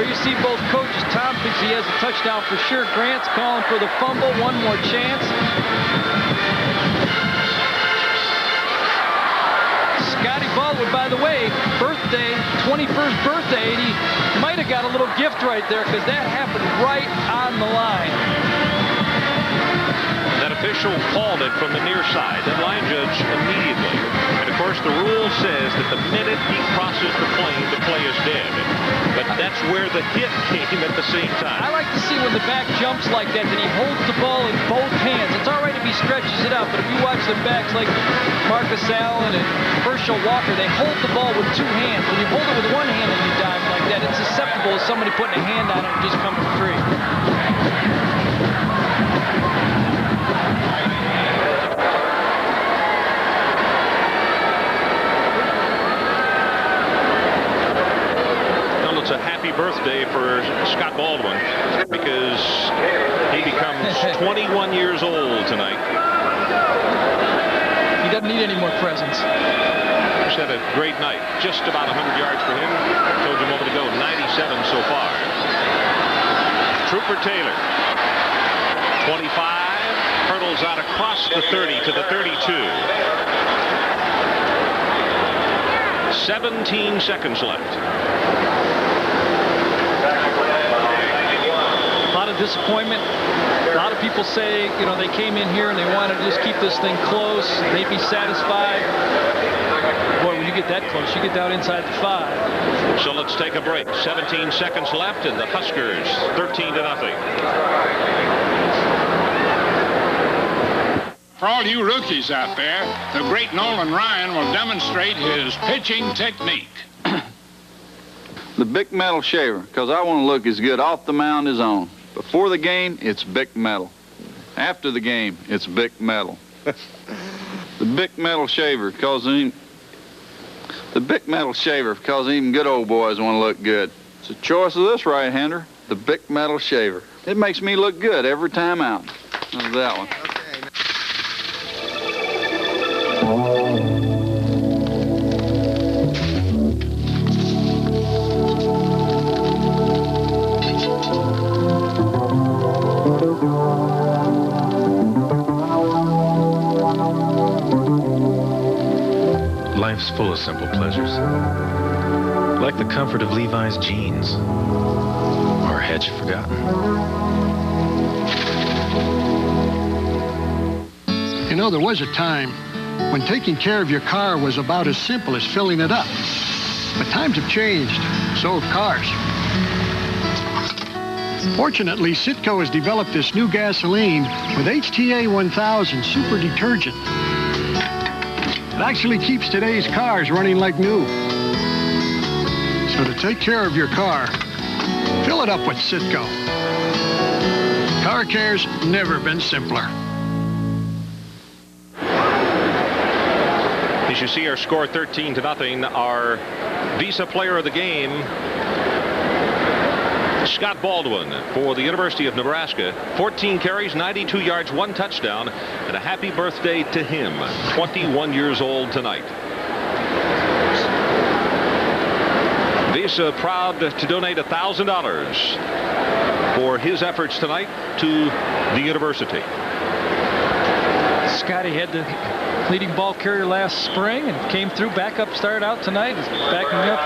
There you see both coaches. Tom thinks he has a touchdown for sure. Grant's calling for the fumble. One more chance. Scotty Baldwin, by the way, birthday, 21st birthday, and he might have got a little gift right there because that happened right on the line. That official called it from the near side. That line judge immediately. And of course, the rule says that the minute he crosses the plane, the play is dead. But that's where the hit came at the same time. I like to see when the back jumps like that he holds the ball in both hands. It's all right if he stretches it out, but if you watch the backs like Marcus Allen and Herschel Walker, they hold the ball with two hands. When you hold it with one hand and you dive like that, it's susceptible to somebody putting a hand on it and just coming free. It's a happy birthday for Scott Baldwin because he becomes 21 years old tonight. He doesn't need any more presents. He's had a great night. Just about 100 yards for him. Told you a moment ago, 97 so far. Trooper Taylor, 25, hurdles out across the 30 to the 32. 17 seconds left. Disappointment. A lot of people say, you know, they came in here and they wanted to just keep this thing close. They'd be satisfied. Boy, when you get that close, you get down inside the 5. So let's take a break. 17 seconds left, and the Huskers 13-0. For all you rookies out there, the great Nolan Ryan will demonstrate his pitching technique. The Bic Metal Shaver, because I want to look as good off the mound as on. Before the game, it's Bic Metal. After the game, it's Bic Metal. The Bic Metal Shaver, because even good old boys want to look good. It's a choice of this right-hander, the Bic Metal Shaver. It makes me look good every time out. How's that one? Life's full of simple pleasures, like the comfort of Levi's jeans, or had you forgotten? You know, there was a time when taking care of your car was about as simple as filling it up. But times have changed, so have cars. Fortunately, Citgo has developed this new gasoline with HTA 1000 super detergent. It actually keeps today's cars running like new. So to take care of your car, fill it up with Citgo. Car care's never been simpler. As you see our score 13-0, our Visa Player of the Game, Scott Baldwin for the University of Nebraska. 14 carries, 92 yards, 1 touchdown, and a happy birthday to him. 21 years old tonight. Visa proud to donate $1,000 for his efforts tonight to the university. Scotty had the leading ball carrier last spring and came through, backup started out tonight. He's backing up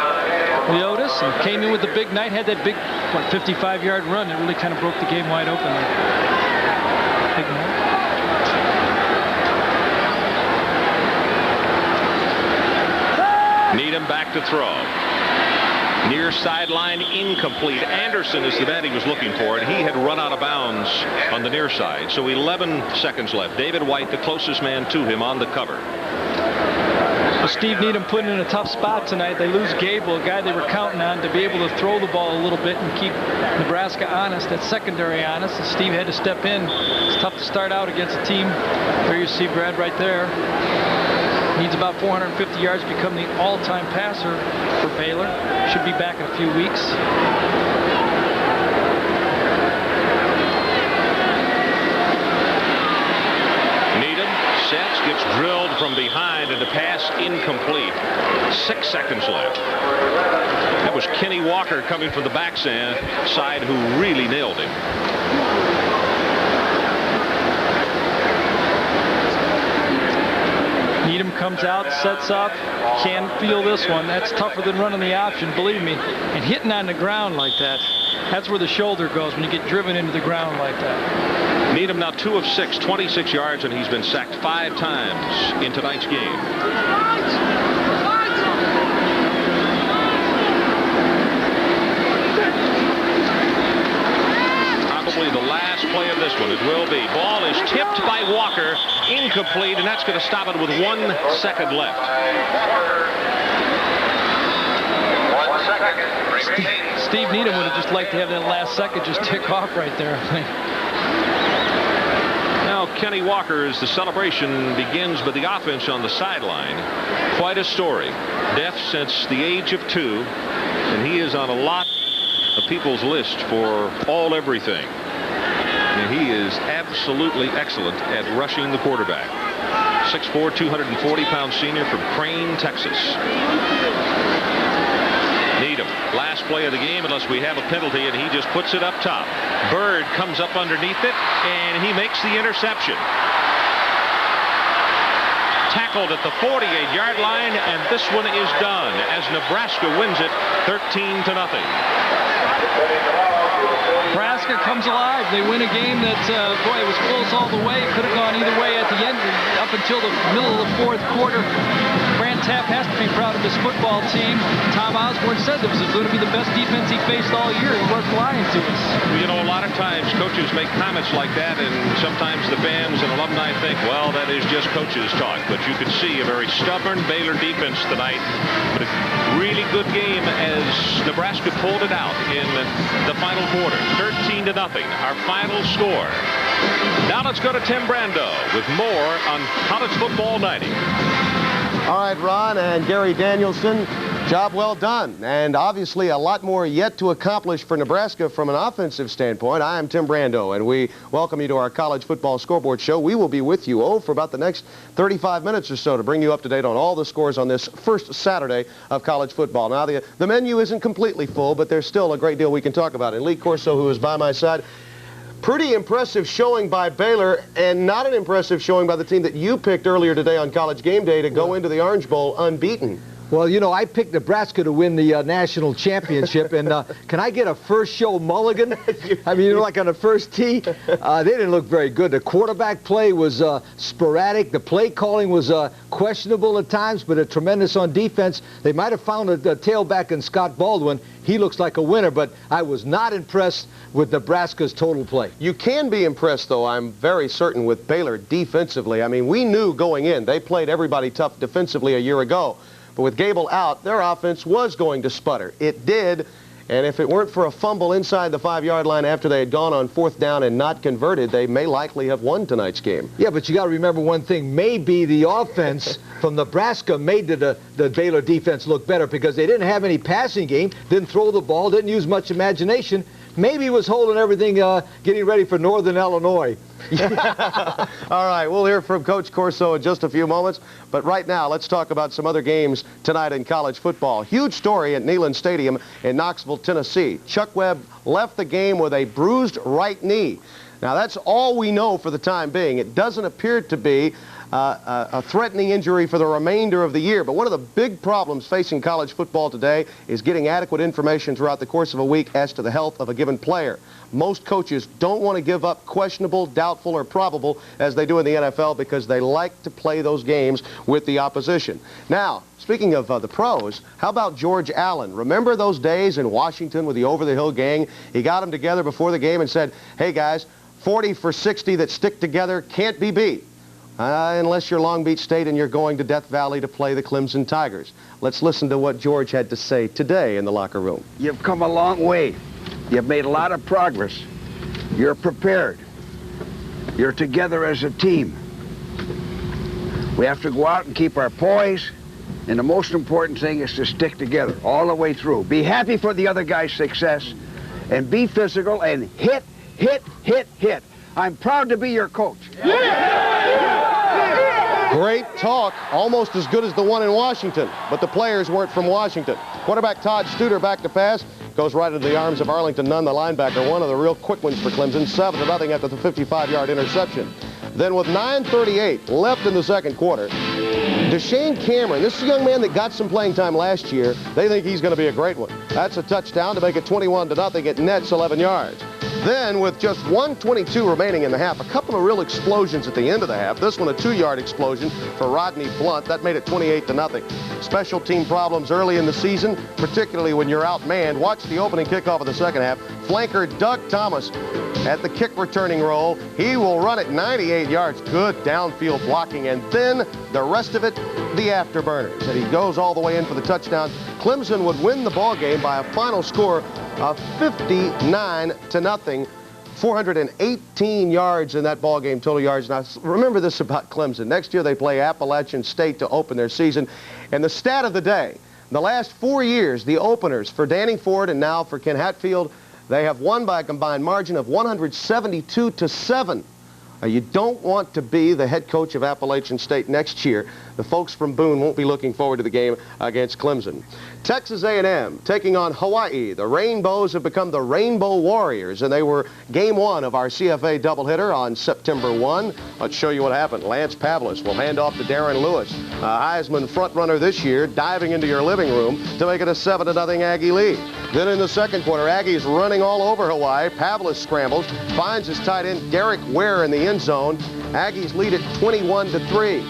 Leotis and came in with the big night, had that big, 55-yard run that really kind of broke the game wide open there. Big night. Needham back to throw. Near sideline, incomplete. Anderson is the man he was looking for, and he had run out of bounds on the near side. So 11 seconds left. David White, the closest man to him, on the cover. Well, Steve Needham put in a tough spot tonight. They lose Gable, a guy they were counting on to be able to throw the ball a little bit and keep Nebraska honest, that secondary honest. And Steve had to step in. It's tough to start out against a team. There you see Brad right there. Needs about 450 yards to become the all-time passer for Baylor. Should be back in a few weeks. Needham sets, gets drilled from behind, and the pass incomplete. 6 seconds left. That was Kenny Walker coming from the backside who really nailed him. Needham comes out, sets up, can't feel this one. That's tougher than running the option, believe me. And hitting on the ground like that, that's where the shoulder goes when you get driven into the ground like that. Needham now 2 of 6, 26 yards, and he's been sacked 5 times in tonight's game. Probably the last play of this one. It will be. Ball is tipped by Walker, incomplete, and that's going to stop it with 1 second left. 1 second. Steve Needham would have just liked to have that last second just tick off right there, I think. Now Kenny Walker, as the celebration begins with the offense on the sideline. Quite a story. Deaf since the age of 2, and he is on a lot of people's list for all everything. And he is absolutely excellent at rushing the quarterback. 6'4", 240-pound senior from Crane, Texas. Needham, last play of the game unless we have a penalty, and he just puts it up top. Bird comes up underneath it, and he makes the interception. Tackled at the 48-yard line, and this one is done as Nebraska wins it 13-0. Nebraska comes alive. They win a game that, boy, it was close all the way. It could have gone either way at the end, up until the middle of the 4th quarter. Fran Tapp has to be proud of his football team. Tom Osborne said this was going to be the best defense he faced all year. He wasn't lying to us. You know, a lot of times coaches make comments like that, and sometimes the fans and alumni think, well, that is just coaches talk. But you could see a very stubborn Baylor defense tonight. But a really good game as Nebraska pulled it out in the final quarter. 13-0, our final score. Now let's go to Tim Brando with more on College Football 90. All right, Ron and Gary Danielson, job well done. And obviously a lot more yet to accomplish for Nebraska from an offensive standpoint. I am Tim Brando, and we welcome you to our College Football Scoreboard show. We will be with you, for about the next 35 minutes or so to bring you up to date on all the scores on this first Saturday of college football. Now, the menu isn't completely full, but there's still a great deal we can talk about. And Lee Corso, who is by my side, pretty impressive showing by Baylor, and not an impressive showing by the team that you picked earlier today on College Game Day to go into the Orange Bowl unbeaten. Well, you know, I picked Nebraska to win the national championship, and can I get a first-show mulligan? I mean, you know, like on the first tee, they didn't look very good. The quarterback play was sporadic. The play calling was questionable at times, but a tremendous on defense. They might have found a tailback in Scott Baldwin. He looks like a winner, but I was not impressed with Nebraska's total play. You can be impressed, though, I'm very certain, with Baylor defensively. I mean, we knew going in they played everybody tough defensively a year ago. But with Gable out, their offense was going to sputter. It did, and if it weren't for a fumble inside the 5-yard line after they had gone on 4th down and not converted, they may likely have won tonight's game. Yeah, but you got to remember one thing. Maybe the offense from Nebraska made the Baylor defense look better because they didn't have any passing game, didn't throw the ball, didn't use much imagination. Maybe he was holding everything, getting ready for Northern Illinois. All right, we'll hear from Coach Corso in just a few moments. But right now, let's talk about some other games tonight in college football. Huge story at Neyland Stadium in Knoxville, Tennessee. Chuck Webb left the game with a bruised right knee. Now, that's all we know for the time being. It doesn't appear to be a threatening injury for the remainder of the year. But one of the big problems facing college football today is getting adequate information throughout the course of a week as to the health of a given player. Most coaches don't want to give up questionable, doubtful, or probable as they do in the NFL because they like to play those games with the opposition. Now, speaking of the pros, how about George Allen? Remember those days in Washington with the over-the-hill gang? He got them together before the game and said, hey guys, 40 for 60 that stick together can't be beat. Unless you're Long Beach State and you're going to Death Valley to play the Clemson Tigers. Let's listen to what George had to say today in the locker room. You've come a long way. You've made a lot of progress. You're prepared. You're together as a team. We have to go out and keep our poise, and the most important thing is to stick together all the way through. Be happy for the other guy's success, and be physical, and hit, hit, hit, hit. I'm proud to be your coach. Great talk, almost as good as the one in Washington, but the players weren't from Washington. Quarterback Todd Studer back to pass, goes right into the arms of Arlington Nunn, the linebacker, one of the real quick ones for Clemson, 7-0 after the 55-yard interception. Then with 9:38 left in the second quarter, Deshane Cameron, this is a young man that got some playing time last year. They think he's going to be a great one. That's a touchdown to make it 21-0. It nets 11 yards. Then, with just 1:22 remaining in the half, a couple of real explosions at the end of the half. This one, a 2-yard explosion for Rodney Blunt. That made it 28-0. Special team problems early in the season, particularly when you're outmanned. Watch the opening kickoff of the second half. Flanker Doug Thomas at the kick returning role. He will run it 98 yards. Good downfield blocking. And then the rest of it, the afterburners. And he goes all the way in for the touchdown. Clemson would win the ball game by a final score of 59-0. 418 yards in that ball game, total yards. Now, remember this about Clemson. Next year they play Appalachian State to open their season. And the stat of the day, the last 4 years, the openers for Danny Ford and now for Ken Hatfield, they have won by a combined margin of 172-7. You don't want to be the head coach of Appalachian State next year. The folks from Boone won't be looking forward to the game against Clemson. Texas A&M taking on Hawaii. The Rainbows have become the Rainbow Warriors, and they were game one of our CFA doubleheader on September 1. Let's show you what happened. Lance Pavlis will hand off to Darren Lewis, a Heisman frontrunner this year, diving into your living room to make it a 7-0 Aggie lead. Then in the second quarter, Aggies running all over Hawaii. Pavlis scrambles, finds his tight end Derek Ware in the end zone. Aggies lead it 21-3.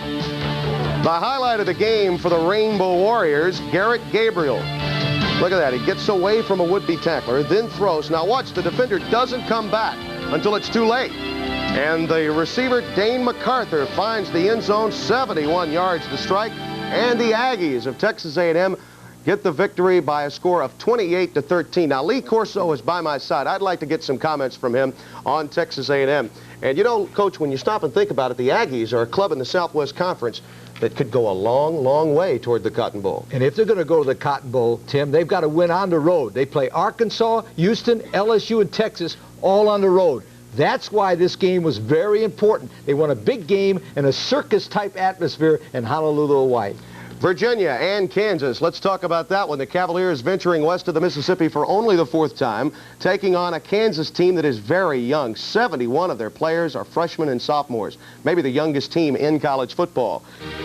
The highlight of the game for the Rainbow Warriors, Garrett Gabriel. Look at that. He gets away from a would-be tackler, then throws. Now watch, the defender doesn't come back until it's too late. And the receiver, Dane MacArthur, finds the end zone, 71 yards to strike. And the Aggies of Texas A&M get the victory by a score of 28-13. Now, Lee Corso is by my side. I'd like to get some comments from him on Texas A&M. And you know, Coach, when you stop and think about it, the Aggies are a club in the Southwest Conference that could go a long, long way toward the Cotton Bowl. And if they're going to go to the Cotton Bowl, Tim, they've got to win on the road. They play Arkansas, Houston, LSU, and Texas all on the road. That's why this game was very important. They won a big game in a circus-type atmosphere in Honolulu, Hawaii. Virginia and Kansas. Let's talk about that one. The Cavaliers venturing west of the Mississippi for only the 4th time, taking on a Kansas team that is very young. 71 of their players are freshmen and sophomores, maybe the youngest team in college football.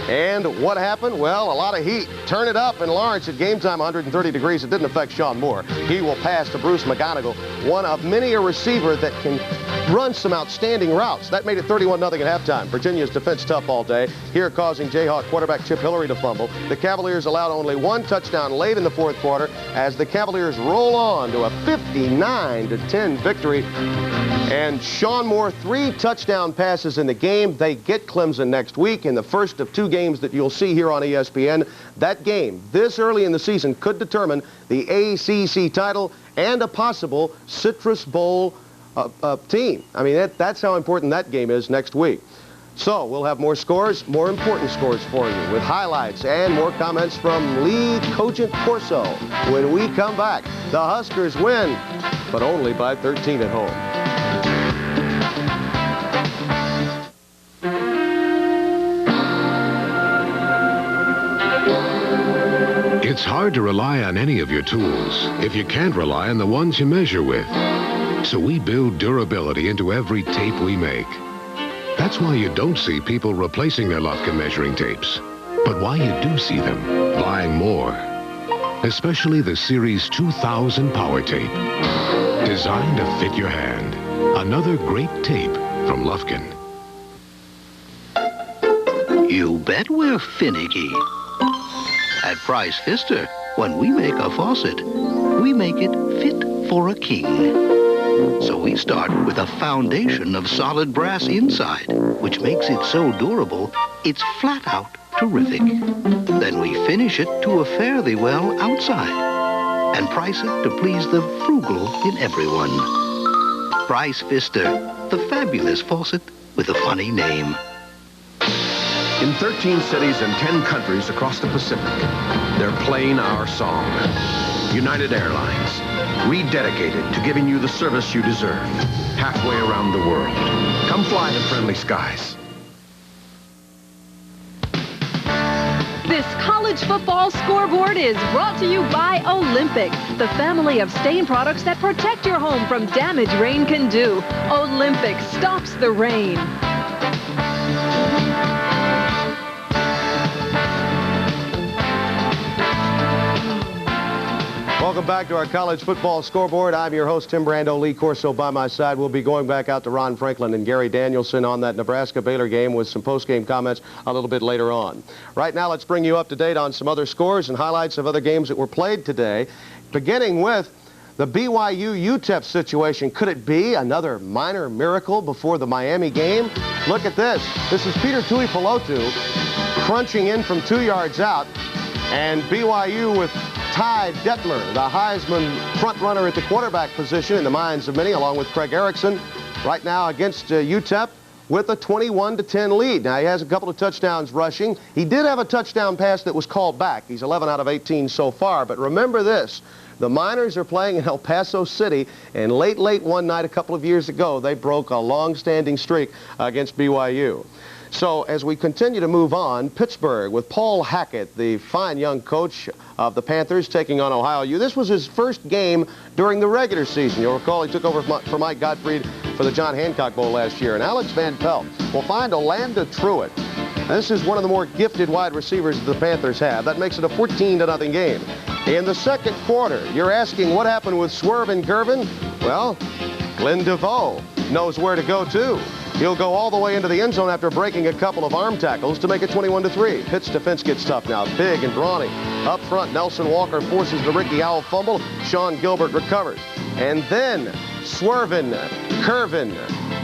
And what happened? Well, a lot of heat. Turn it up in Lawrence at game time, 130 degrees. It didn't affect Sean Moore. He will pass to Bruce McGonigal, one of many a receiver that can run some outstanding routes. That made it 31-0 at halftime. Virginia's defense tough all day, here causing Jayhawk quarterback Chip Hillary to fumble. The Cavaliers allowed only one touchdown late in the 4th quarter as the Cavaliers roll on to a 59-10 victory. And Sean Moore, 3 touchdown passes in the game. They get Clemson next week in the first of 2 games that you'll see here on ESPN. That game, this early in the season, could determine the ACC title and a possible Citrus Bowl team. I mean, that's how important that game is next week. So we'll have more scores, more important scores for you, with highlights and more comments from Lee Cogent Corso when we come back. The Huskers win, but only by 13 at home. It's hard to rely on any of your tools if you can't rely on the ones you measure with. So we build durability into every tape we make. That's why you don't see people replacing their Lufkin measuring tapes, but why you do see them buying more. Especially the Series 2000 Power Tape, designed to fit your hand. Another great tape from Lufkin. You bet we're finicky. At Price Pfister, when we make a faucet, we make it fit for a king. So we start with a foundation of solid brass inside, which makes it so durable, it's flat out terrific. Then we finish it to a fairly well outside and price it to please the frugal in everyone. Price Pfister, the fabulous faucet with a funny name. In 13 cities and 10 countries across the Pacific, they're playing our song. United Airlines, rededicated to giving you the service you deserve, halfway around the world. Come fly to friendly skies. This college football scoreboard is brought to you by Olympic, the family of stain products that protect your home from damage rain can do. Olympic stops the rain. Welcome back to our college football scoreboard. I'm your host, Tim Brando. Lee Corso by my side. We'll be going back out to Ron Franklin and Gary Danielson on that Nebraska-Baylor game with some post-game comments a little bit later on. Right now, let's bring you up to date on some other scores and highlights of other games that were played today, beginning with the BYU-UTEP situation. Could it be another minor miracle before the Miami game? Look at this. This is Peter Tuipulotu crunching in from 2 yards out, and BYU with Ty Detmer, the Heisman front-runner at the quarterback position in the minds of many, along with Craig Erickson, right now against UTEP with a 21-10 lead. Now, he has a couple of touchdowns rushing. He did have a touchdown pass that was called back. He's 11 out of 18 so far. But remember this, the Miners are playing in El Paso City, and late one night a couple of years ago, they broke a long-standing streak against BYU. So as we continue to move on, Pittsburgh with Paul Hackett, the fine young coach of the Panthers, taking on Ohio U. This was his first game during the regular season. You'll recall he took over for Mike Gottfried for the John Hancock Bowl last year. And Alex Van Pelt will find Orlando Truitt. This is one of the more gifted wide receivers the Panthers have. That makes it a 14-0 game. In the second quarter, you're asking what happened with Swerve and Gervin? Well, Glenn DeVoe knows where to go, too. He'll go all the way into the end zone after breaking a couple of arm tackles to make it 21-3. Pitt's defense gets tough now, big and brawny. Up front, Nelson Walker forces the Ricky Howell fumble. Sean Gilbert recovers. And then, Swervin, Curvin,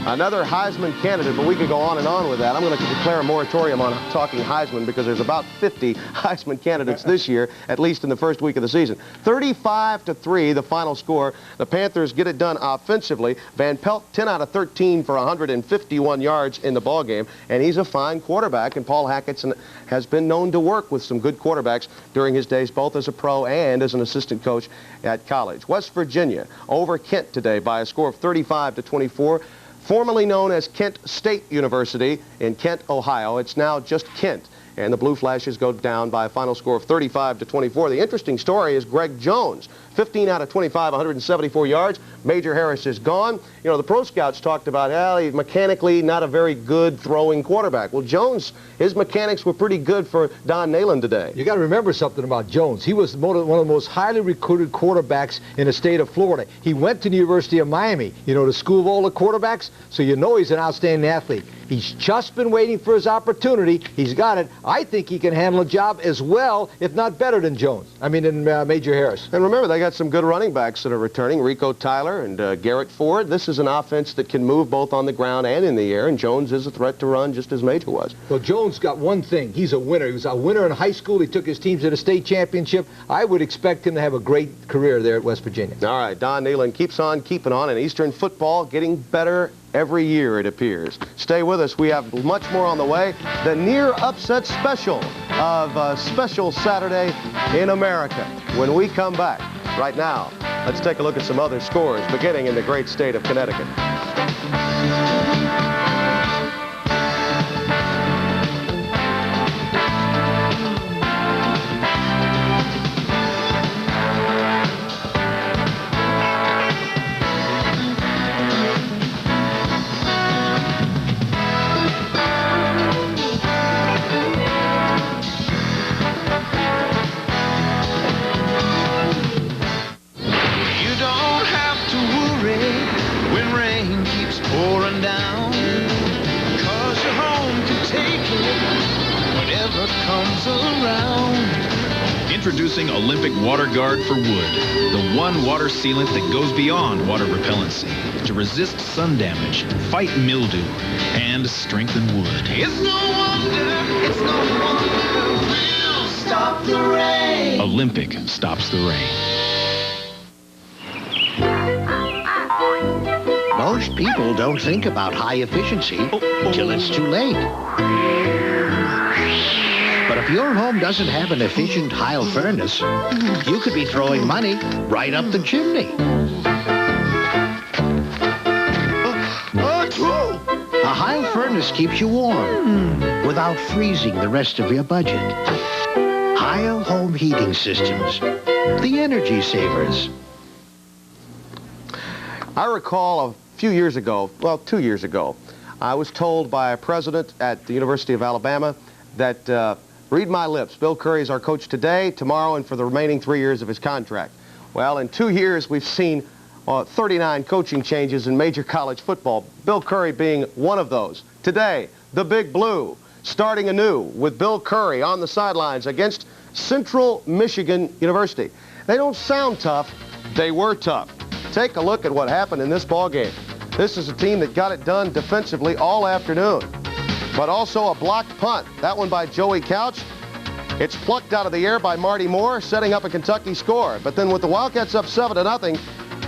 another Heisman candidate, but we could go on and on with that. I'm going to declare a moratorium on talking Heisman because there's about 50 Heisman candidates this year, at least in the first week of the season. 35-3, the final score. The Panthers get it done offensively. Van Pelt, 10 out of 13 for 151 yards in the ballgame, and he's a fine quarterback, and Paul Hackett has been known to work with some good quarterbacks during his days, both as a pro and as an assistant coach at college. West Virginia over Kent today by a score of 35-24. Formerly known as Kent State University in Kent, Ohio. It's now just Kent. And the Blue Flashes go down by a final score of 35-24. The interesting story is Greg Jones, 15 out of 25, 174 yards. Major Harris is gone. You know, the pro scouts talked about how he's mechanically not a very good throwing quarterback. Well, Jones, his mechanics were pretty good for Don Nalen today. You got to remember something about Jones. He was one of the most highly recruited quarterbacks in the state of Florida. He went to the University of Miami, you know, the school of all the quarterbacks, so you know he's an outstanding athlete. He's just been waiting for his opportunity. He's got it. I think he can handle a job as well, if not better than Jones. I mean, in Major Harris. And remember, they got some good running backs that are returning, Rico Tyler and Garrett Ford. This is an offense that can move both on the ground and in the air, and Jones is a threat to run just as Major was. Well, Jones got one thing. He's a winner. He was a winner in high school. He took his team to the state championship. I would expect him to have a great career there at West Virginia. All right, Don Nalen keeps on keeping on, and Eastern football getting better every year, it appears. Stay with us. We have much more on the way. The near upset special of Special Saturday in America. When we come back, right now, let's take a look at some other scores, beginning in the great state of Connecticut. Introducing Olympic Water Guard for Wood, the one water sealant that goes beyond water repellency to resist sun damage, fight mildew, and strengthen wood. It's no wonder we'll stop the rain. Olympic stops the rain. Most people don't think about high efficiency until it's too late. But if your home doesn't have an efficient Heil furnace, you could be throwing money right up the chimney. A Heil furnace keeps you warm without freezing the rest of your budget. Heil Home Heating Systems, the energy savers. I recall a few years ago, well, 2 years ago, I was told by a president at the University of Alabama that, read my lips, Bill Curry is our coach today, tomorrow, and for the remaining 3 years of his contract. Well, in 2 years, we've seen 39 coaching changes in major college football, Bill Curry being one of those. Today, the Big Blue starting anew with Bill Curry on the sidelines against Central Michigan University. They don't sound tough. They were tough. Take a look at what happened in this ball game. This is a team that got it done defensively all afternoon, but also a blocked punt. That one by Joey Couch. It's plucked out of the air by Marty Moore, setting up a Kentucky score. But then with the Wildcats up 7-0,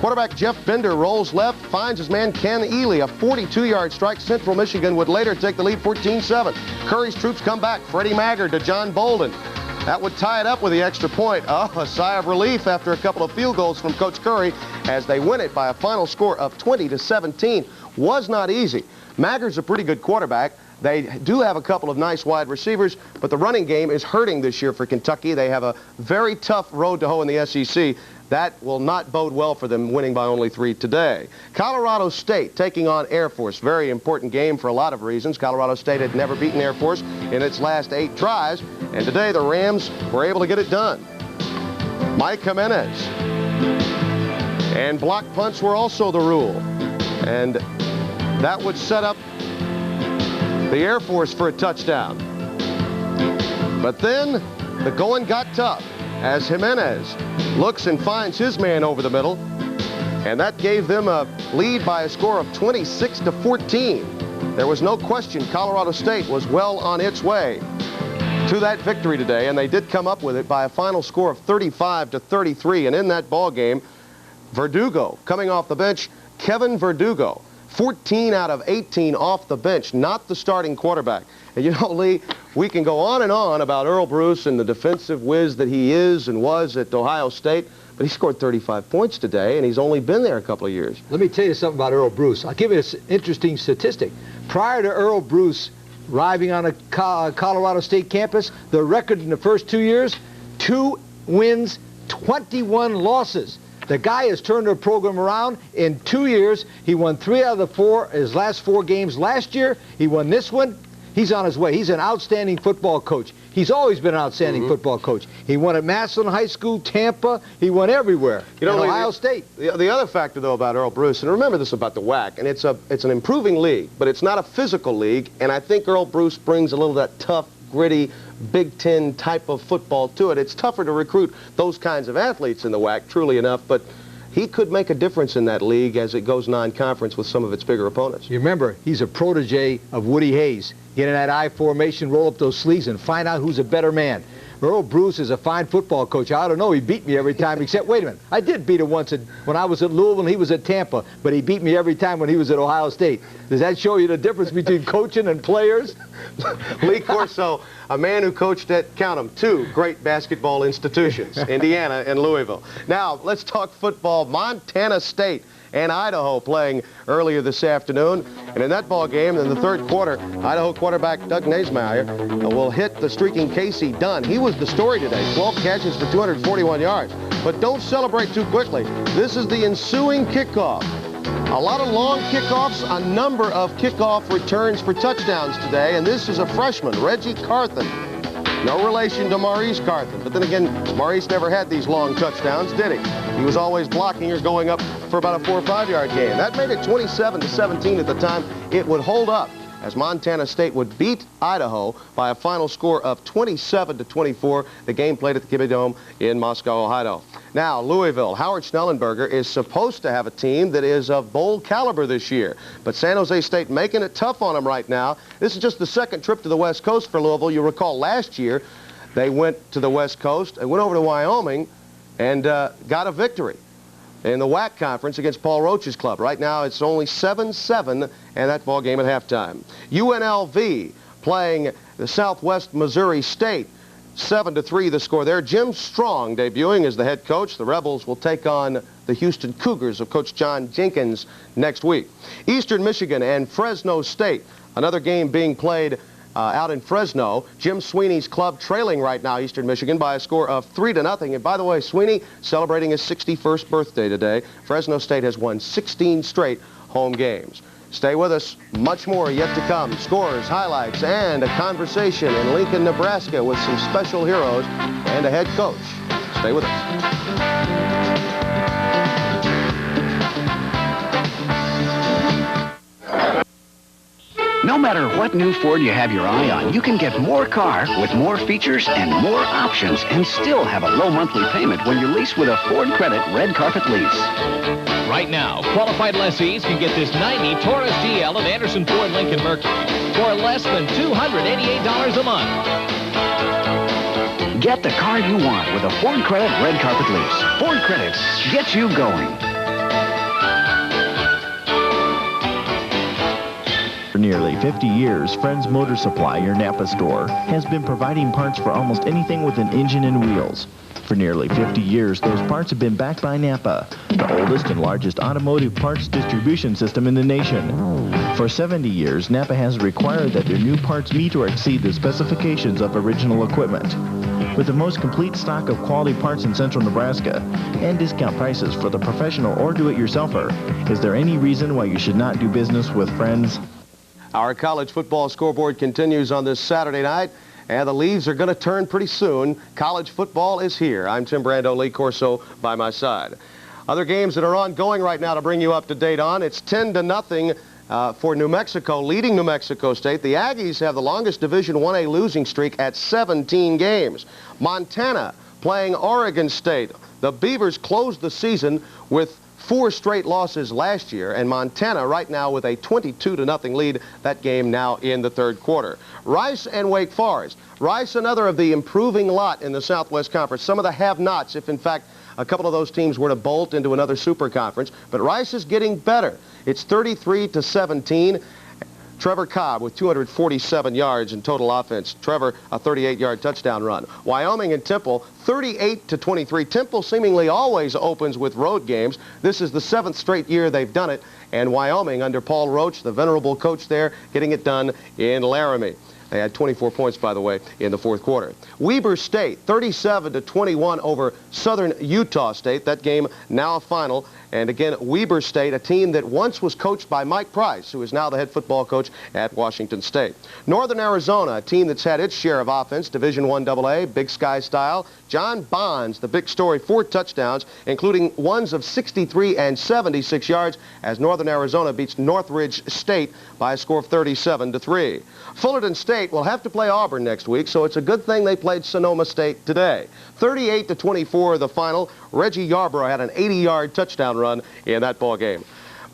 quarterback Jeff Bender rolls left, finds his man Ken Ely. A 42-yard strike. Central Michigan would later take the lead 14-7. Curry's troops come back. Freddie Maggard to John Bolden. That would tie it up with the extra point. Oh, a sigh of relief after a couple of field goals from Coach Curry as they win it by a final score of 20-17. Was not easy. Maggard's a pretty good quarterback. They do have a couple of nice wide receivers, but the running game is hurting this year for Kentucky. They have a very tough road to hoe in the SEC. That will not bode well for them, winning by only 3 today. Colorado State taking on Air Force. Very important game for a lot of reasons. Colorado State had never beaten Air Force in its last 8 tries, and today the Rams were able to get it done. Mike Jimenez. And block punts were also the rule. And that would set up the Air Force for a touchdown. But then the going got tough as Jimenez looks and finds his man over the middle, and that gave them a lead by a score of 26-14. There was no question Colorado State was well on its way to that victory today, and they did come up with it by a final score of 35-33. And in that ball game, Verdugo coming off the bench, Kevin Verdugo, 14 out of 18 off the bench, not the starting quarterback. And you know, Lee, we can go on and on about Earl Bruce and the defensive whiz that he is and was at Ohio State, but he scored 35 points today, and he's only been there a couple of years. Let me tell you something about Earl Bruce. I'll give you an interesting statistic. Prior to Earl Bruce arriving on a Colorado State campus, the record in the first 2 years, 2 wins, 21 losses. The guy has turned their program around. In 2 years, he won 3 out of his last 4 games last year. He won this one. He's on his way. He's an outstanding football coach. He's always been an outstanding football coach. He won at Massillon High School, Tampa. He won everywhere. You know, Ohio State. The other factor, though, about Earl Bruce, and remember this about the WAC, and it's an improving league, but it's not a physical league, and I think Earl Bruce brings a little of that tough, gritty, Big Ten type of football to it. It's tougher to recruit those kinds of athletes in the WAC, truly enough, but he could make a difference in that league as it goes non-conference with some of its bigger opponents. You remember, he's a protege of Woody Hayes. Get in that I formation, roll up those sleeves, and find out who's a better man. Earl Bruce is a fine football coach. I don't know, he beat me every time, except, wait a minute, I did beat him once when I was at Louisville and he was at Tampa, but he beat me every time when he was at Ohio State. Does that show you the difference between coaching and players? Lee Corso, a man who coached at, count them, 2 great basketball institutions, Indiana and Louisville. Now, let's talk football. Montana State and Idaho playing earlier this afternoon. And in that ball game, in the third quarter, Idaho quarterback Doug Naismeyer will hit the streaking Casey Dunn. He was the story today, 12 catches for 241 yards. But don't celebrate too quickly. This is the ensuing kickoff. A lot of long kickoffs, a number of kickoff returns for touchdowns today, and this is a freshman, Reggie Carthen. No relation to Maurice Carthen, but then again, Maurice never had these long touchdowns, did he? He was always blocking or going up for about a 4 or 5 yard gain. That made it 27-17 at the time. It would hold up as Montana State would beat Idaho by a final score of 27-24. The game played at the Kibbie Dome in Moscow, Ohio. Now, Louisville, Howard Schnellenberger is supposed to have a team that is of bowl caliber this year, but San Jose State making it tough on them right now. This is just the second trip to the West Coast for Louisville. You recall last year they went to the West Coast and went over to Wyoming and got a victory in the WAC conference against Paul Roach's club. Right now it's only 7-7 and that ball game at halftime. UNLV playing the Southwest Missouri State. 7-3 the score there. Jim Strong debuting as the head coach. The Rebels will take on the Houston Cougars of Coach John Jenkins next week. Eastern Michigan and Fresno State. Another game being played out in Fresno. Jim Sweeney's club trailing right now Eastern Michigan by a score of 3-0. And by the way, Sweeney celebrating his 61st birthday today. Fresno State has won 16 straight home games. Stay with us. Much more yet to come. Scores, highlights, and a conversation in Lincoln, Nebraska with some special heroes and a head coach. Stay with us. No matter what new Ford you have your eye on, you can get more car with more features and more options and still have a low monthly payment when you lease with a Ford Credit Red Carpet Lease. Right now, qualified lessees can get this 90 Taurus GL of Anderson Ford Lincoln Mercury for less than $288 a month. Get the car you want with a Ford Credit Red Carpet Lease. Ford Credit gets you going. For nearly 50 years, Friends Motor Supply, your Napa store, has been providing parts for almost anything with an engine and wheels. For nearly 50 years, those parts have been backed by Napa, the oldest and largest automotive parts distribution system in the nation. For 70 years, Napa has required that their new parts meet or exceed the specifications of original equipment. With the most complete stock of quality parts in central Nebraska and discount prices for the professional or do-it-yourselfer, is there any reason why you should not do business with Friends? Our college football scoreboard continues on this Saturday night, and the leaves are going to turn pretty soon. College football is here. I'm Tim Brando, Lee Corso by my side. Other games that are ongoing right now to bring you up to date on. It's 10-0 for New Mexico, leading New Mexico State. The Aggies have the longest Division 1A losing streak at 17 games. Montana playing Oregon State. The Beavers closed the season with 4 straight losses last year, and Montana right now with a 22-0 lead. That game now in the third quarter. Rice and Wake Forest. Rice, another of the improving lot in the Southwest Conference. Some of the have-nots, if in fact a couple of those teams were to bolt into another super conference. But Rice is getting better. It's 33-17. Trevor Cobb with 247 yards in total offense. Trevor, a 38-yard touchdown run. Wyoming and Temple, 38-23. Temple seemingly always opens with road games. This is the 7th straight year they've done it. And Wyoming, under Paul Roach, the venerable coach there, getting it done in Laramie. They had 24 points, by the way, in the fourth quarter. Weber State, 37-21 over Southern Utah State. That game now a final. And again, Weber State, a team that once was coached by Mike Price, who is now the head football coach at Washington State. Northern Arizona, a team that's had its share of offense, Division I AA, Big Sky style. John Bonds, the big story, 4 touchdowns, including ones of 63 and 76 yards, as Northern Arizona beats Northridge State by a score of 37-3. Fullerton State will have to play Auburn next week, so it's a good thing they played Sonoma State today. 38-24 the final. Reggie Yarborough had an 80-yard touchdown run in that ball game.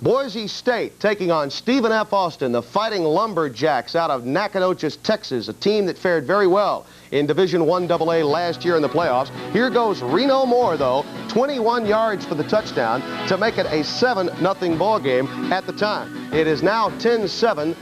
Boise State taking on Stephen F. Austin, the Fighting Lumberjacks out of Nacogdoches, Texas, a team that fared very well in Division I AA last year in the playoffs. Here goes Reno Moore, though, 21 yards for the touchdown to make it a 7-0 ball game at the time. It is now 10-7.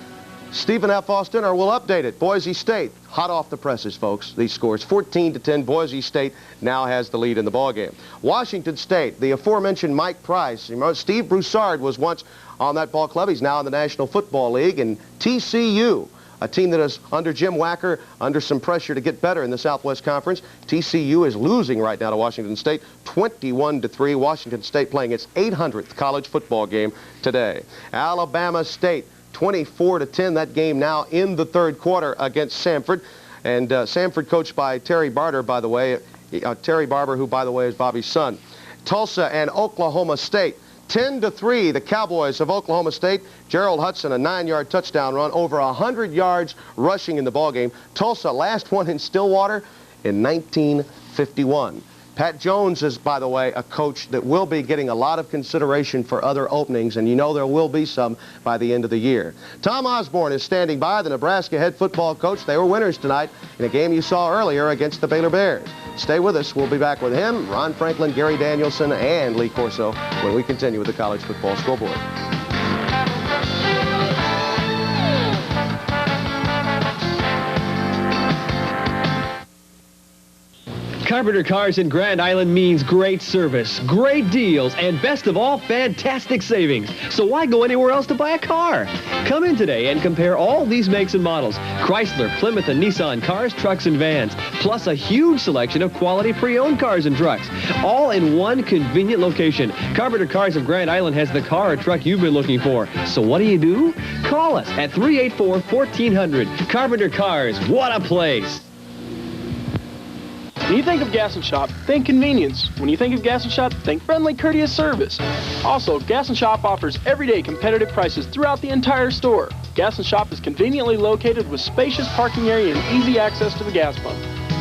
Stephen F. Austin, or we'll update it. Boise State, hot off the presses, folks. These scores, 14-10. Boise State now has the lead in the ballgame. Washington State, the aforementioned Mike Price. Steve Broussard was once on that ball club. He's now in the National Football League. And TCU, a team that is under Jim Wacker, under some pressure to get better in the Southwest Conference. TCU is losing right now to Washington State, 21-3. Washington State playing its 800th college football game today. Alabama State, 24-10, that game now in the third quarter against Samford. And Samford coached by Terry Barber, by the way. Terry Barber, who, by the way, is Bobby's son. Tulsa and Oklahoma State, 10-3, the Cowboys of Oklahoma State. Gerald Hudson, a 9-yard touchdown run, over 100 yards rushing in the ballgame. Tulsa, last one in Stillwater in 1951. Pat Jones is, by the way, a coach that will be getting a lot of consideration for other openings, and you know there will be some by the end of the year. Tom Osborne is standing by, the Nebraska head football coach. They were winners tonight in a game you saw earlier against the Baylor Bears. Stay with us. We'll be back with him, Ron Franklin, Gary Danielson, and Lee Corso when we continue with the College Football Scoreboard. Carpenter Cars in Grand Island means great service, great deals, and best of all, fantastic savings. So why go anywhere else to buy a car? Come in today and compare all these makes and models. Chrysler, Plymouth, and Nissan cars, trucks, and vans. Plus a huge selection of quality pre-owned cars and trucks. All in one convenient location. Carpenter Cars of Grand Island has the car or truck you've been looking for. So what do? Call us at 384-1400. Carpenter Cars, what a place! When you think of Gas and Shop, think convenience. When you think of Gas and Shop, think friendly, courteous service. Also, Gas and Shop offers everyday competitive prices throughout the entire store. Gas and Shop is conveniently located with spacious parking area and easy access to the gas pump.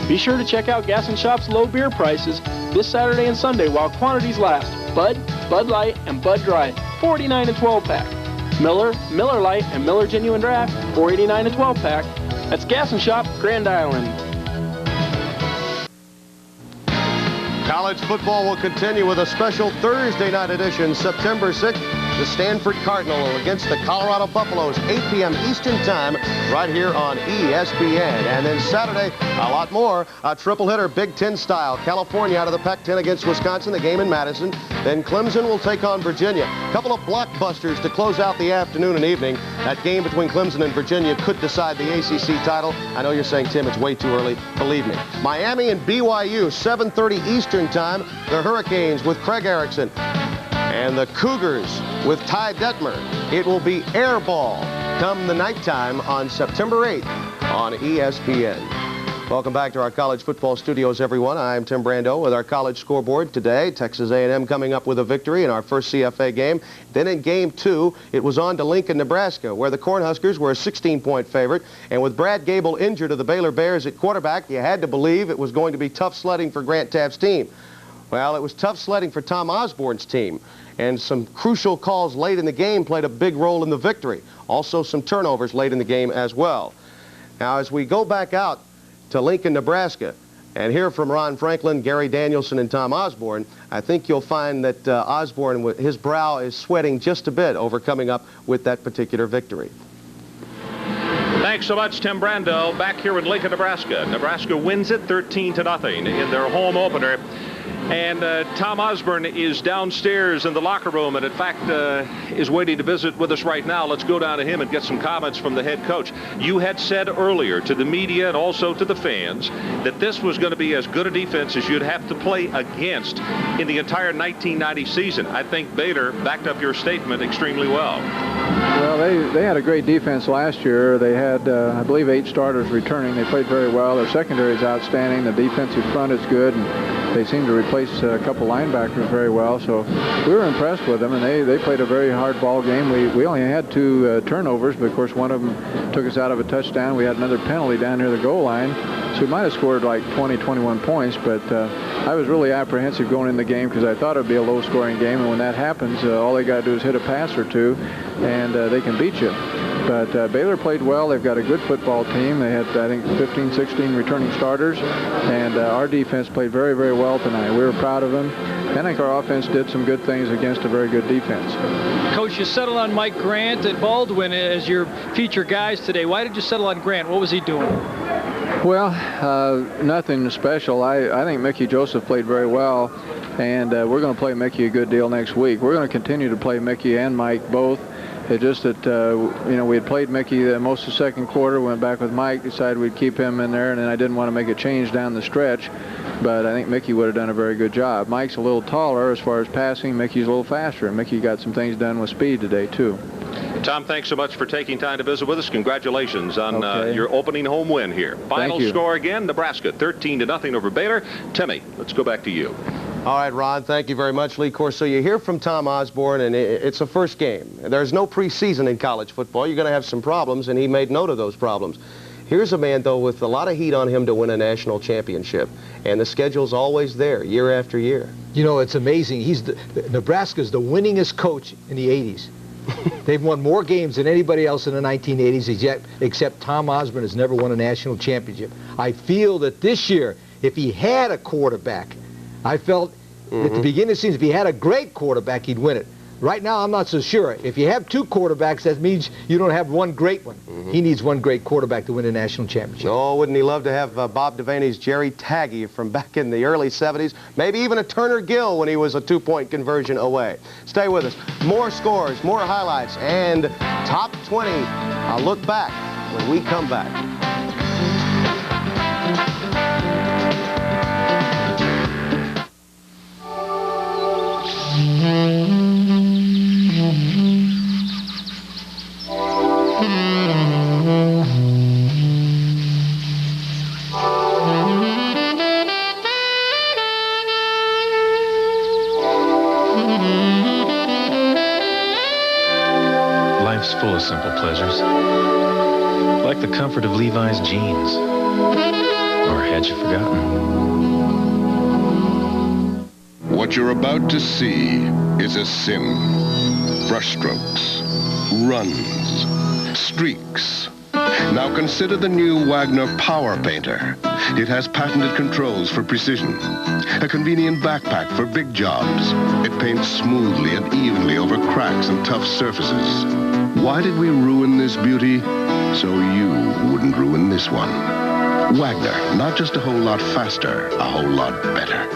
Be sure to check out Gas and Shop's low beer prices this Saturday and Sunday while quantities last. Bud, Bud Light, and Bud Dry, $4.89 a 12-pack. Miller, Miller Lite, and Miller Genuine Draft, $4.89 a 12-pack. That's Gas and Shop, Grand Island. College football will continue with a special Thursday night edition, September 6th. The Stanford Cardinal against the Colorado Buffaloes, 8 p.m. Eastern Time, right here on ESPN. And then Saturday, a lot more. A triple hitter, Big Ten style. California out of the Pac-10 against Wisconsin, the game in Madison. Then Clemson will take on Virginia. A couple of blockbusters to close out the afternoon and evening. That game between Clemson and Virginia could decide the ACC title. I know you're saying, Tim, it's way too early. Believe me. Miami and BYU, 7:30 Eastern Time. The Hurricanes with Craig Erickson. And the Cougars with Ty Detmer. It will be air ball come the nighttime on September 8th on ESPN. Welcome back to our college football studios, everyone. I'm Tim Brando with our college scoreboard today. Texas A&M coming up with a victory in our first CFA game. Then in game 2, it was on to Lincoln, Nebraska, where the Cornhuskers were a 16-point favorite. And with Brad Gable injured of the Baylor Bears at quarterback, you had to believe it was going to be tough sledding for Grant Tapp's team. Well, it was tough sledding for Tom Osborne's team. And some crucial calls late in the game played a big role in the victory. Also some turnovers late in the game as well. Now, as we go back out to Lincoln, Nebraska, and hear from Ron Franklin, Gary Danielson, and Tom Osborne, I think you'll find that Osborne, his brow is sweating just a bit over coming up with that particular victory. Thanks so much, Tim Brando. Back here in Lincoln, Nebraska. Nebraska wins it 13-0 in their home opener. And Tom Osborne is downstairs in the locker room and, in fact, is waiting to visit with us right now. Let's go down to him and get some comments from the head coach. You had said earlier to the media and also to the fans that this was going to be as good a defense as you'd have to play against in the entire 1990 season. I think Baylor backed up your statement extremely well. Well, they had a great defense last year. They had, I believe, 8 starters returning. They played very well. Their secondary is outstanding. The defensive front is good. And they seem to replace a couple linebackers very well. So we were impressed with them, and they played a very hard ball game. We only had 2 turnovers, but, of course, one of them took us out of a touchdown. We had another penalty down near the goal line. So we might have scored like 20, 21 points, but I was really apprehensive going in the game because I thought it would be a low-scoring game, and when that happens, all they got to do is hit a pass or 2, and they can beat you. But Baylor played well. They've got a good football team. They had, I think, 15, 16 returning starters, and our defense played very, very well tonight. We were proud of them. I think our offense did some good things against a very good defense. Coach, you settled on Mike Grant and Baldwin as your feature guys today. Why did you settle on Grant? What was he doing? Well, nothing special. I think Mickey Joseph played very well, and we're going to play Mickey a good deal next week. We're going to continue to play Mickey and Mike both. It's just that, you know, we had played Mickey most of the second quarter, went back with Mike, decided we'd keep him in there, and then I didn't want to make a change down the stretch. But I think Mickey would have done a very good job. Mike's a little taller as far as passing. Mickey's a little faster, and Mickey got some things done with speed today, too. Tom, thanks so much for taking time to visit with us. Congratulations on your opening home win here. Final score again, Nebraska 13-0 over Baylor. Timmy, let's go back to you. All right, Ron, thank you very much. Lee Corso, you hear from Tom Osborne, and it's a first game. There's no preseason in college football. You're going to have some problems, and he made note of those problems. Here's a man, though, with a lot of heat on him to win a national championship, and the schedule's always there, year after year. You know, it's amazing. Nebraska's the winningest coach in the 80s. They've won more games than anybody else in the 1980s, except Tom Osborne has never won a national championship. I feel that this year, if he had a quarterback, I felt at the beginning of the season, if he had a great quarterback, he'd win it. Right now, I'm not so sure. If you have two quarterbacks, that means you don't have one great one. He needs one great quarterback to win a national championship. Oh, wouldn't he love to have Bob Devaney's Jerry Taggy from back in the early 70s? Maybe even a Turner Gill when he was a two-point conversion away. Stay with us. More scores, more highlights, and top 20. I'll look back when we come back. Life's full of simple pleasures, like the comfort of Levi's jeans. Or had you forgotten? What you're about to see is a sim. Brushstrokes, runs, streaks. Now consider the new Wagner Power Painter. It has patented controls for precision, a convenient backpack for big jobs. It paints smoothly and evenly over cracks and tough surfaces. Why did we ruin this beauty? So you wouldn't ruin this one. Wagner, not just a whole lot faster, a whole lot better.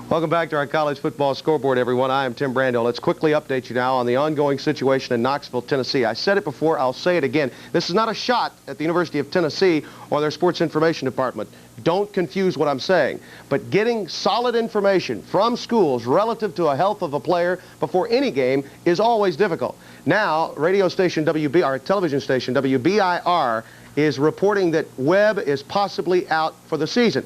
Welcome back to our college football scoreboard, everyone. I am Tim Brando. Let's quickly update you now on the ongoing situation in Knoxville, Tennessee. I said it before, I'll say it again. This is not a shot at the University of Tennessee or their sports information department. Don't confuse what I'm saying. But getting solid information from schools relative to a health of a player before any game is always difficult. Now, radio station television station WBIR is reporting that Webb is possibly out for the season.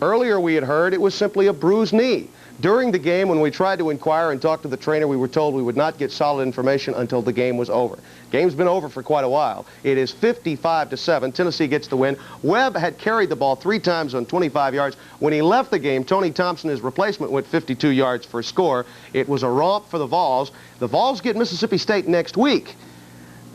Earlier we had heard it was simply a bruised knee. During the game, when we tried to inquire and talk to the trainer, we were told we would not get solid information until the game was over. Game's been over for quite a while. It is 55-7. Tennessee gets the win. Webb had carried the ball 3 times on 25 yards. When he left the game, Tony Thompson, his replacement, went 52 yards for a score. It was a romp for the Vols. The Vols get Mississippi State next week.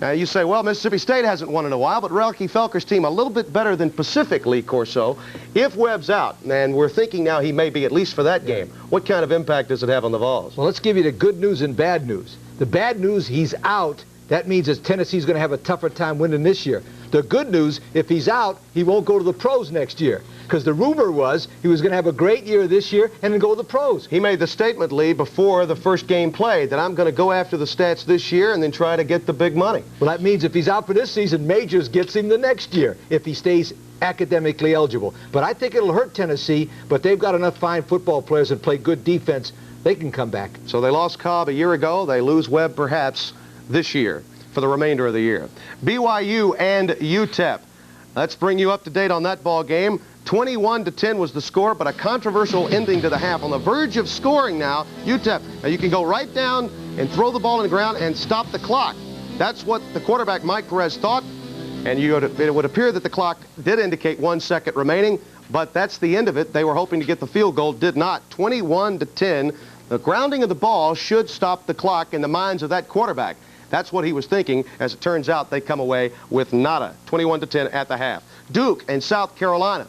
Now, you say, well, Mississippi State hasn't won in a while, but Rocky Felker's team a little bit better than Pacific, Lee Corso. If Webb's out, and we're thinking now he may be at least for that game, what kind of impact does it have on the Vols? Well, let's give you the good news and bad news. The bad news, he's out. That means that Tennessee's going to have a tougher time winning this year. The good news, if he's out, he won't go to the pros next year. Because the rumor was he was going to have a great year this year and then go to the pros. He made the statement, Lee, before the first game played, that I'm going to go after the stats this year and then try to get the big money. Well, that means if he's out for this season, Majors gets him the next year if he stays academically eligible. But I think it'll hurt Tennessee, but they've got enough fine football players and play good defense. They can come back. So they lost Cobb a year ago. They lose Webb perhaps this year for the remainder of the year. BYU and UTEP. Let's bring you up to date on that ball game. 21-10 was the score, but a controversial ending to the half. On the verge of scoring now, UTEP. Now you can go right down and throw the ball in the ground and stop the clock. That's what the quarterback, Mike Perez, thought. And it would appear that the clock did indicate 1 second remaining, but that's the end of it. They were hoping to get the field goal, did not. 21-10. The grounding of the ball should stop the clock in the minds of that quarterback. That's what he was thinking. As it turns out, they come away with nada. 21-10 at the half. Duke and South Carolina.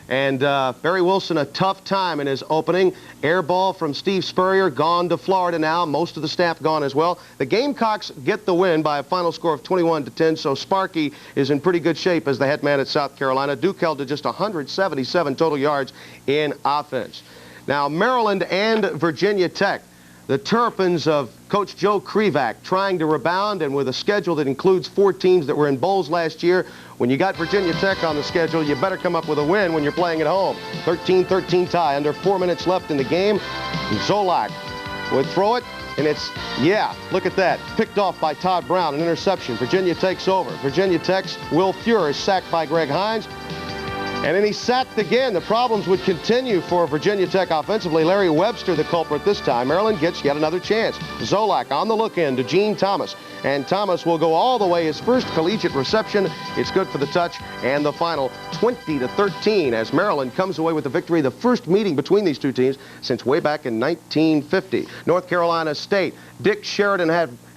And Barry Wilson, a tough time in his opening. Air ball from Steve Spurrier, gone to Florida now. Most of the staff gone as well. The Gamecocks get the win by a final score of 21-10, so Sparky is in pretty good shape as the head man at South Carolina. Duke held to just 177 total yards in offense. Now, Maryland and Virginia Tech. The Terrapins of Coach Joe Krivak trying to rebound, and with a schedule that includes 4 teams that were in bowls last year. When you got Virginia Tech on the schedule, you better come up with a win when you're playing at home. 13-13 tie, under 4 minutes left in the game. Zolak would throw it, and it's, yeah, look at that. Picked off by Todd Brown, an interception. Virginia takes over. Virginia Tech's Will Fuhr is sacked by Greg Hines. And then he sacked again. The problems would continue for Virginia Tech offensively. Larry Webster, the culprit this time. Maryland gets yet another chance. Zolak on the look in to Gene Thomas. And Thomas will go all the way. His first collegiate reception. It's good for the touch. And the final 20-13 as Maryland comes away with the victory. The first meeting between these two teams since way back in 1950. North Carolina State. Dick Sheridan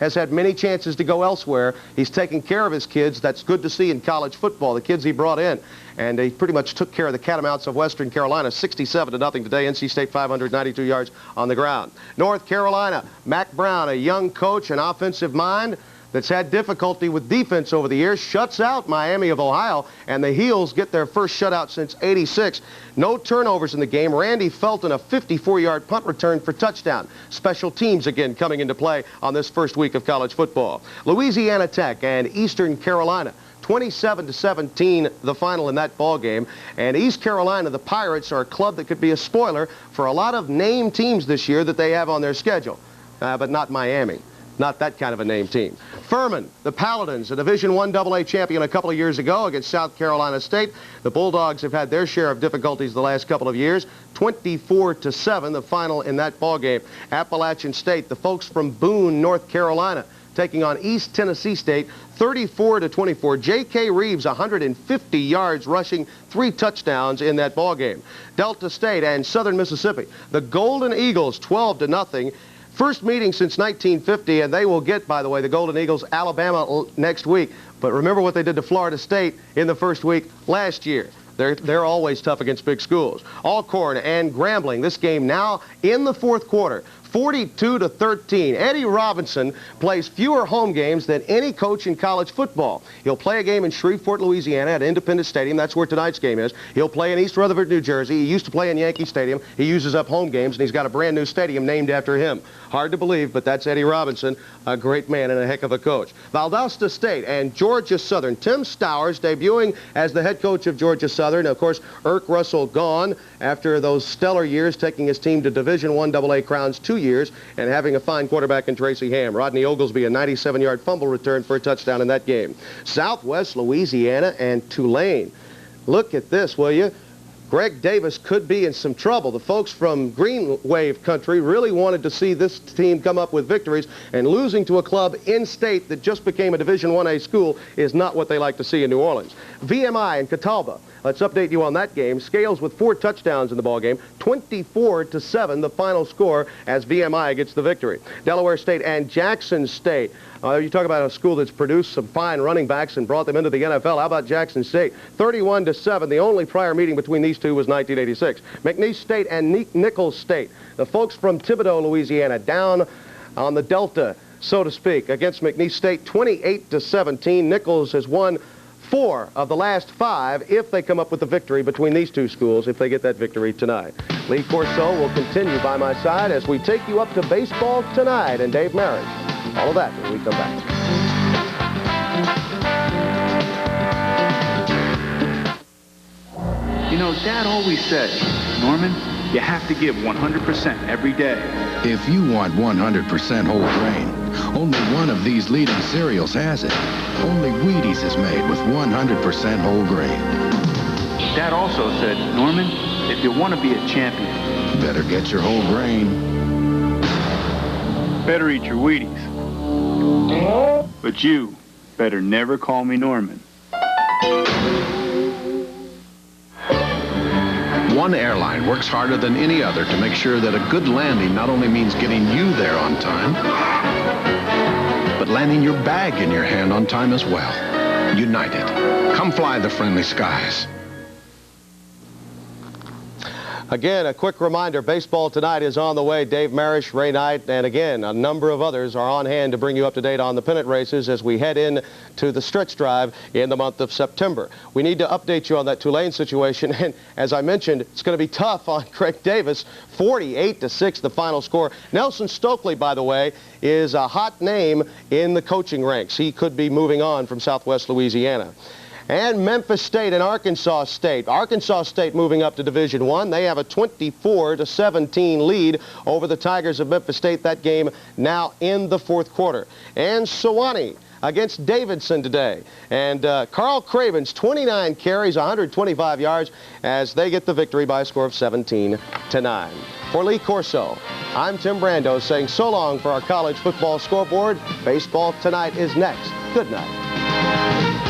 has had many chances to go elsewhere. He's taking care of his kids. That's good to see in college football, the kids he brought in. And he pretty much took care of the Catamounts of Western Carolina, 67-0 today. NC State 592 yards on the ground. North Carolina, Mac Brown, a young coach, an offensive mind that's had difficulty with defense over the years, shuts out Miami of Ohio, and the Heels get their first shutout since '86. No turnovers in the game. Randy Felton, a 54-yard punt return for touchdown. Special teams again coming into play on this first week of college football. Louisiana Tech and Eastern Carolina, 27-17 the final in that ball game. And East Carolina, the Pirates, are a club that could be a spoiler for a lot of name teams this year that they have on their schedule, but not Miami. Not that kind of a name team. Furman, the Paladins, a Division I AA champion a couple of years ago against South Carolina State. The Bulldogs have had their share of difficulties the last couple of years. 24-7 the final in that ball game. Appalachian State, the folks from Boone, North Carolina, taking on East Tennessee State, 34-24. J.K. Reeves, 150 yards rushing, 3 touchdowns in that ball game. Delta State and Southern Mississippi, the Golden Eagles, 12-0. First meeting since 1950, and they will get, by the way, the Golden Eagles, Alabama next week. But remember what they did to Florida State in the first week last year. They're always tough against big schools. Alcorn and Grambling, this game now in the fourth quarter. 42-13. Eddie Robinson plays fewer home games than any coach in college football. He'll play a game in Shreveport, Louisiana at Independence Stadium. That's where tonight's game is. He'll play in East Rutherford, New Jersey. He used to play in Yankee Stadium. He uses up home games, and he's got a brand new stadium named after him. Hard to believe, but that's Eddie Robinson, a great man and a heck of a coach. Valdosta State and Georgia Southern. Tim Stowers debuting as the head coach of Georgia Southern. Of course, Irk Russell gone after those stellar years, taking his team to Division I AA crowns 2 years and having a fine quarterback in Tracy Ham. Rodney Oglesby, a 97-yard fumble return for a touchdown in that game. Southwest Louisiana and Tulane. Look at this, will you? Greg Davis could be in some trouble. The folks from Green Wave country really wanted to see this team come up with victories, and losing to a club in state that just became a Division I-A school is not what they like to see in New Orleans. VMI and Catalba. Let's update you on that game. Scales with 4 touchdowns in the ballgame. 24-7 the final score as VMI gets the victory. Delaware State and Jackson State. You talk about a school that's produced some fine running backs and brought them into the NFL. How about Jackson State? 31-7. The only prior meeting between these two was 1986. McNeese State and Nichols State. The folks from Thibodaux, Louisiana, down on the Delta, so to speak, against McNeese State, 28-17. Nichols has won 4 of the last 5 if they come up with a victory between these two schools, if they get that victory tonight. Lee Corso will continue by my side as we take you up to baseball tonight, and Dave Marriage. All of that when we come back. You know, Dad always said, Norman, you have to give 100% every day. If you want 100% whole grain, only one of these leading cereals has it. Only Wheaties is made with 100% whole grain. Dad also said, Norman, if you want to be a champion, better get your whole grain. Better eat your Wheaties. But you better never call me Norman. One airline works harder than any other to make sure that a good landing not only means getting you there on time, but landing your bag in your hand on time as well. United. Come fly the friendly skies. Again, a quick reminder, baseball tonight is on the way. Dave Marish, Ray Knight, and again, a number of others are on hand to bring you up to date on the pennant races as we head in to the stretch drive in the month of September. We need to update you on that Tulane situation, and as I mentioned, it's going to be tough on Greg Davis. 48-6 the final score. Nelson Stokely, by the way, is a hot name in the coaching ranks. He could be moving on from Southwest Louisiana. And Memphis State and Arkansas State. Arkansas State moving up to Division I. They have a 24-17 lead over the Tigers of Memphis State. That game now in the fourth quarter. And Sewanee against Davidson today. And Carl Cravens, 29 carries, 125 yards as they get the victory by a score of 17-9. For Lee Corso, I'm Tim Brando saying so long for our college football scoreboard. Baseball tonight is next. Good night.